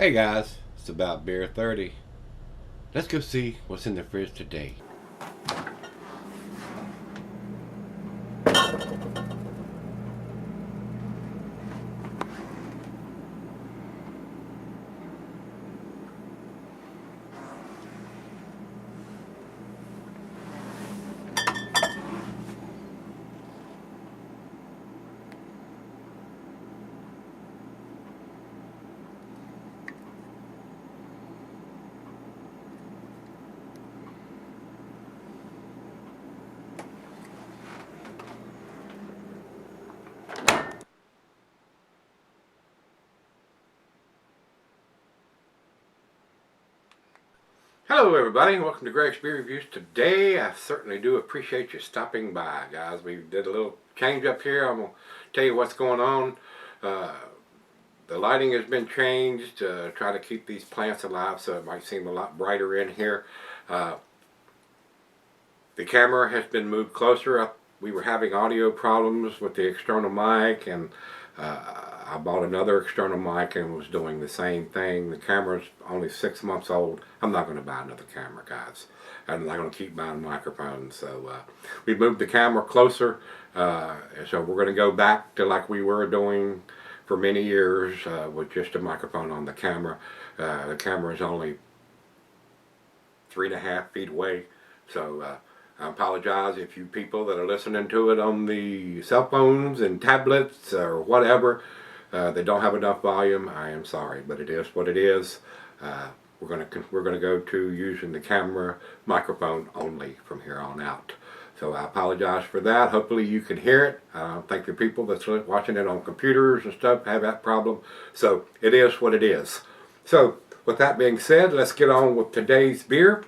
Hey guys, it's about beer 30. Let's go see what's in the fridge today. Hello everybody, and welcome to Gregsbeerreviews. Today I certainly do appreciate you stopping by, guys. We did a little change up here. I'm going to tell you what's going on. The lighting has been changed to try to keep these plants alive so it might seem a lot brighter in here. The camera has been moved closer. We were having audio problems with the external mic, and I bought another external mic and was doing the same thing. The camera's only 6 months old. I'm not going to buy another camera, guys. I'm not going to keep buying microphones. So we moved the camera closer. So we're going to go back to like we were doing for many years with just a microphone on the camera. The camera is only 3.5 feet away. So I apologize if you people that are listening to it on the cell phones and tablets or whatever, they don't have enough volume. I am sorry, but it is what it is. We're gonna go to using the camera microphone only from here on out. So I apologize for that. Hopefully you can hear it. I don't think the people that's watching it on computers and stuff have that problem. So it is what it is. So with that being said, let's get on with today's beer.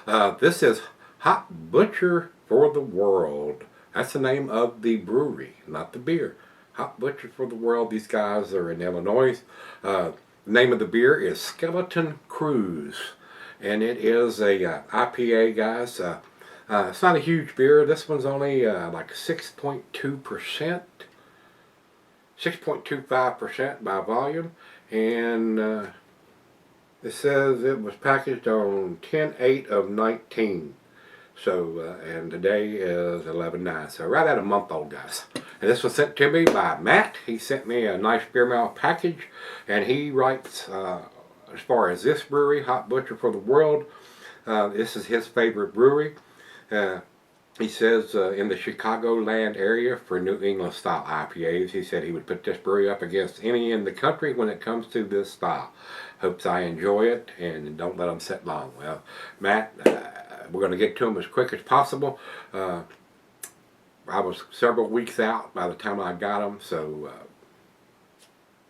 This is Hot Butcher for the World. That's the name of the brewery, not the beer. Hot Butcher for the World. These guys are in Illinois. The name of the beer is Skeleton Cruise, and it is a IPA, guys. It's not a huge beer. This one's only like 6.2%, 6.25% by volume, and it says it was packaged on 10/8 of 19. So, and today is 11/9, so right at a month old, guys. And this was sent to me by Matt. He sent me a nice beer mail package, and he writes, as far as this brewery, Hot Butcher for the World, this is his favorite brewery. He says in the Chicagoland area for New England style IPAs, he said he would put this brewery up against any in the country when it comes to this style. Hopes I enjoy it and don't let them sit long. Well, Matt, we're going to get to them as quick as possible. I was several weeks out by the time I got them, so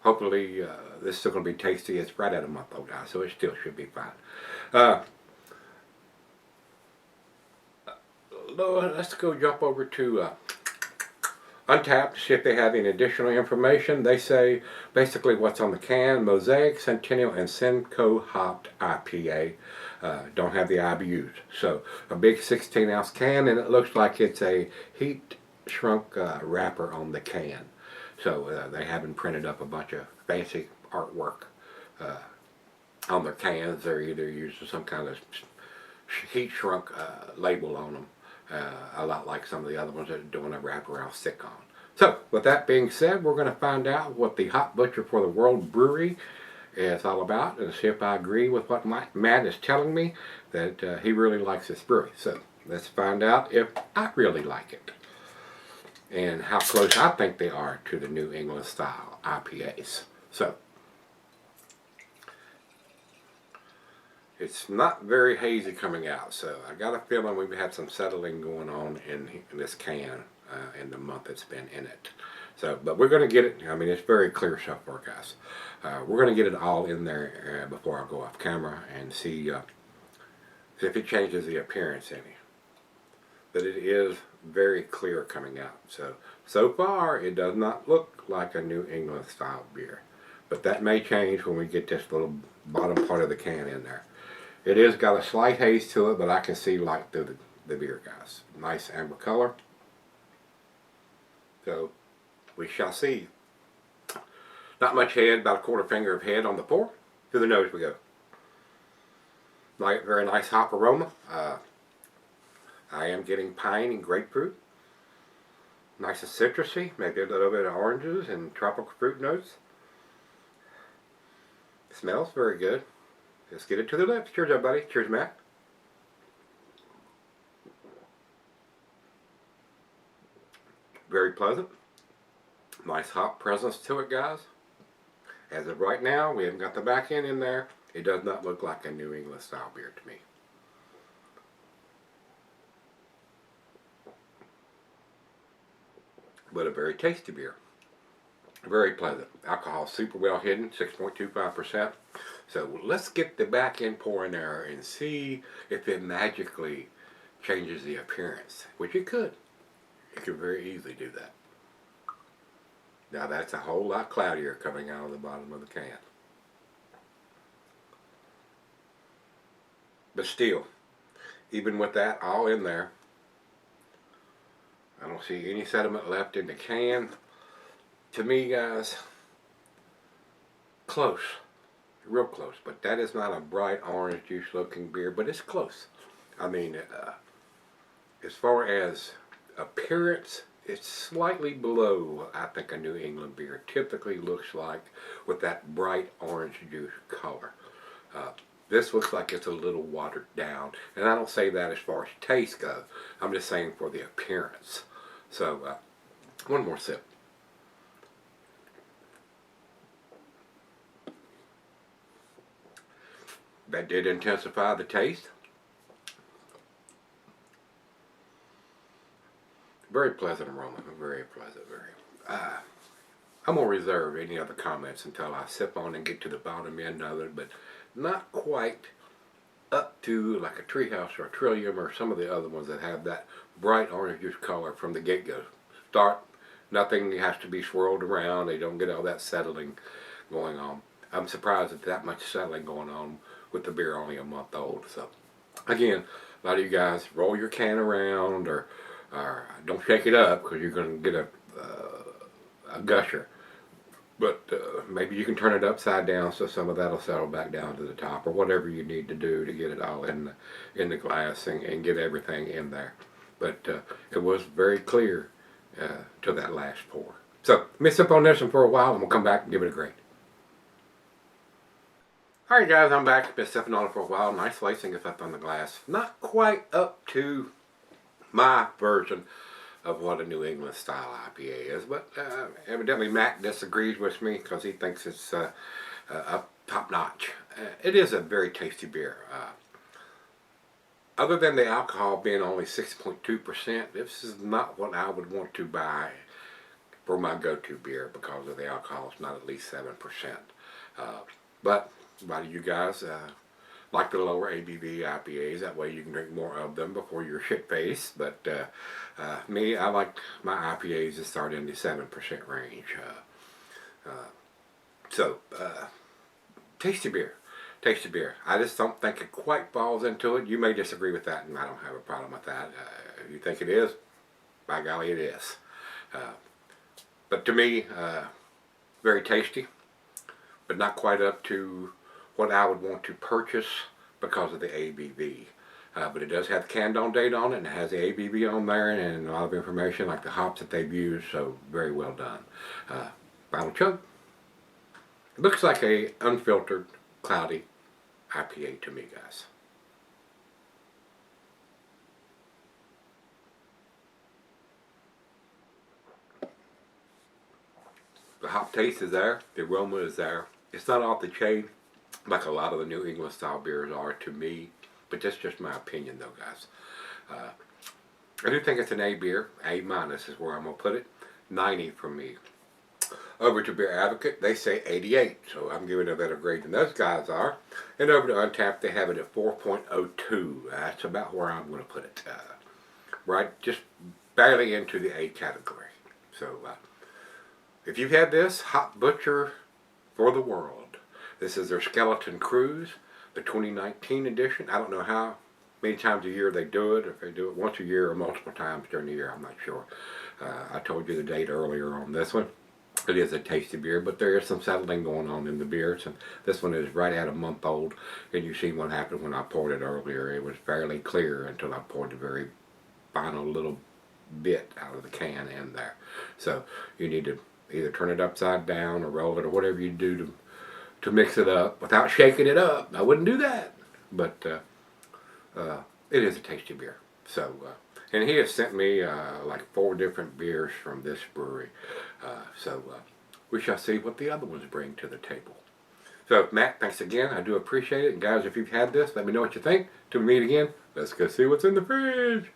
hopefully this is still going to be tasty. It's right at a month old, guys, so it still should be fine. Let's go jump over to Untapped to see if they have any additional information. They say basically what's on the can: Mosaic, Centennial, and Simcoe Hopped IPA. Don't have the IBUs. So a big 16-ounce can, and it looks like it's a heat shrunk wrapper on the can. So they haven't printed up a bunch of fancy artwork on their cans. They're either using some kind of heat shrunk label on them. A lot like some of the other ones that are doing a wraparound stick on. So, with that being said, we're going to find out what the Hot Butcher for the World brewery is all about and see if I agree with what Matt is telling me, that he really likes this brewery. So, let's find out if I really like it and how close I think they are to the New England style IPAs. So, it's not very hazy coming out, so I got a feeling we've had some settling going on in this can in the month it's been in it. So, but we're going to get it. I mean, it's very clear so far, guys. We're going to get it all in there before I go off camera and see if it changes the appearance any. But it is very clear coming out. So far, it does not look like a New England style beer. But that may change when we get this little bottom part of the can in there. It is got a slight haze to it, but I can see light through the beer, guys. Nice amber color. So, we shall see. Not much head, about a quarter finger of head on the pour. To the nose we go. Very nice hop aroma. I am getting pine and grapefruit. Nice and citrusy, maybe a little bit of oranges and tropical fruit notes. Smells very good. Let's get it to the lips. Cheers, everybody. Cheers, Matt. Very pleasant. Nice hop presence to it, guys. As of right now, we haven't got the back end in there. It does not look like a New England style beer to me. But a very tasty beer. Very pleasant. Alcohol super well hidden, 6.25%. So let's get the back end pour in there and see if it magically changes the appearance, which it could. It could very easily do that. Now that's a whole lot cloudier coming out of the bottom of the can. But still, even with that all in there, I don't see any sediment left in the can. To me, guys, close. Real close. But that is not a bright orange juice looking beer, but it's close. I mean, as far as appearance, it's slightly below, I think, a New England beer typically looks like with that bright orange juice color. This looks like it's a little watered down, and I don't say that as far as taste goes. I'm just saying for the appearance. So, one more sip. That did intensify the taste. Very pleasant aroma, very pleasant, I'm going to reserve any other comments until I sip on and get to the bottom end of it, but not quite up to like a Treehouse or a Trillium or some of the other ones that have that bright orange juice color from the get-go. Start, nothing has to be swirled around, they don't get all that settling going on. I'm surprised at that much settling going on with the beer only a month old. So, again, a lot of you guys roll your can around or don't shake it up because you're going to get a gusher. But maybe you can turn it upside down so some of that will settle back down to the top, or whatever you need to do to get it all in the glass and get everything in there. But it was very clear to that last pour. So let me sip on this one for a while and we'll come back and give it a grade. Alright guys, I'm back. Been sipping on it for a while. Nice lacing effect on the glass. Not quite up to my version of what a New England style IPA is, but evidently Matt disagrees with me because he thinks it's up top notch. It is a very tasty beer. Other than the alcohol being only 6.2%, this is not what I would want to buy for my go-to beer because of the alcohol is not at least 7%. But a lot of you guys like the lower ABV IPAs. That way you can drink more of them before you're shit-faced. But me, I like my IPAs to start in the 7% range. Tasty beer. Tasty beer. I just don't think it quite falls into it. You may disagree with that, and I don't have a problem with that. If you think it is, by golly, it is. But to me, very tasty, but not quite up to what I would want to purchase because of the ABV. But it does have the canned on date on it, and it has the ABV on there, and a lot of information like the hops that they've used, so very well done. Final chug. It looks like a unfiltered, cloudy IPA to me, guys. The hop taste is there, the aroma is there. It's not off the chain like a lot of the New England style beers are to me, but that's just my opinion though, guys. I do think it's an A beer. A minus is where I'm going to put it. 90 from me. Over to Beer Advocate, they say 88, so I'm giving it a better grade than those guys are. And over to Untappd, they have it at 4.02. That's about where I'm going to put it. Right, just barely into the A category. So, if you've had this, Hop Butcher for the World. This is their Skeleton Cruise, the 2019 edition. I don't know how many times a year they do it, or if they do it once a year or multiple times during the year, I'm not sure. I told you the date earlier on this one. It is a tasty beer, but there is some settling going on in the beer. So this one is right at a month old, and you see what happened when I poured it earlier. It was fairly clear until I poured the very final little bit out of the can in there. So you need to either turn it upside down or roll it or whatever you do to mix it up without shaking it up. I wouldn't do that, but it is a tasty beer. So, and he has sent me like 4 different beers from this brewery. So we shall see what the other ones bring to the table. So Matt, thanks again. I do appreciate it. And guys, if you've had this, let me know what you think. Till we meet again, let's go see what's in the fridge.